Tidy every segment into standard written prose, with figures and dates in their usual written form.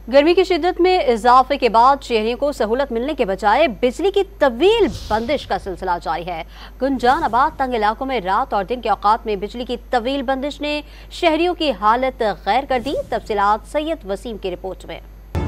गर्मी की शिद्दत में इजाफे के बाद शहरियों को सहूलत मिलने के बजाय बिजली की तवील बंदिश का सिलसिला जारी है। गुंजानाबाद तंग इलाकों में रात और दिन के औकात में बिजली की तवील बंदिश ने शहरियों की हालत गैर कर दी। तफसीलात सैयद वसीम की रिपोर्ट में।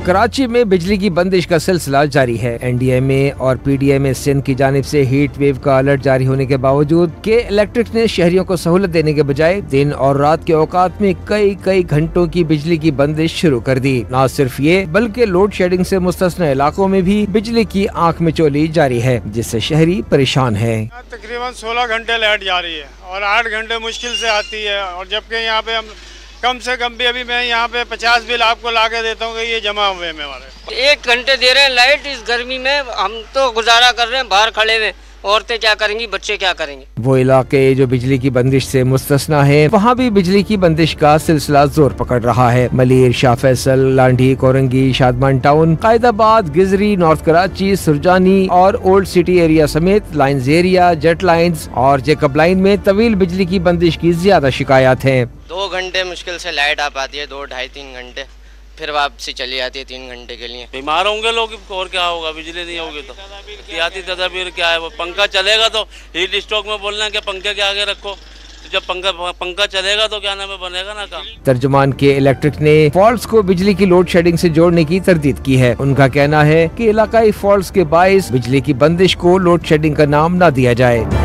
कराची में बिजली की बंदिश का सिलसिला जारी है। NDMA और PDMA सिंध की जानिब से हीट वेव का अलर्ट जारी होने के बावजूद के इलेक्ट्रिक ने शहरियों को सहूलत देने के बजाय दिन और रात के औकात में कई घंटों की बिजली की बंदिश शुरू कर दी। न सिर्फ ये बल्कि लोड शेडिंग से मुस्तस्ना इलाकों में भी बिजली की आंख मिचौली जारी है, जिससे शहरी परेशान है। तकरीबन 16 घंटे लाइट जा रही है और 8 घंटे मुश्किल से आती है, और जबकि यहाँ पे हम कम से कम भी अभी मैं यहाँ पे 50 बिल आपको ला के देता हूँ कि ये जमा हुए में हमारे। 1 घंटे दे रहे हैं लाइट इस गर्मी में, हम तो गुजारा कर रहे हैं बाहर खड़े हुए। औरतें क्या करेंगी, बच्चे क्या करेंगे। वो इलाके जो बिजली की बंदिश से मुस्तस्ना है, वहाँ भी बिजली की बंदिश का सिलसिला जोर पकड़ रहा है। मलीर, शाह फैसल, लांडी, कोरंगी, शादमान टाउन, कायदाबाद, गिजरी, नॉर्थ कराची, सुरजानी और ओल्ड सिटी एरिया समेत लाइन्स एरिया, जेट लाइन्स और जेकब लाइन में तवील बिजली की बंदिश की ज्यादा शिकायत है। 2 घंटे मुश्किल से लाइट आ पाती है, 2, ढाई, 3 घंटे, फिर वापसी चली जाती है 3 घंटे के लिए। बीमार होंगे लोग, और क्या होगा, बिजली नहीं होगी तो। एहतियाती तदाबीर क्या है, वो पंखा चलेगा तो हीट स्ट्रोक में बोलना है कि पंखे के आगे रखो, तो जब पंखा चलेगा तो क्या नाम है, बनेगा ना काम। तर्जुमान के इलेक्ट्रिक ने फॉल्ट्स को बिजली की लोड शेडिंग से जोड़ने की तरदीद की है। उनका कहना है कि इलाकाई फॉल्ट्स के बाइस बिजली की बंदिश को लोड शेडिंग का नाम न दिया जाए।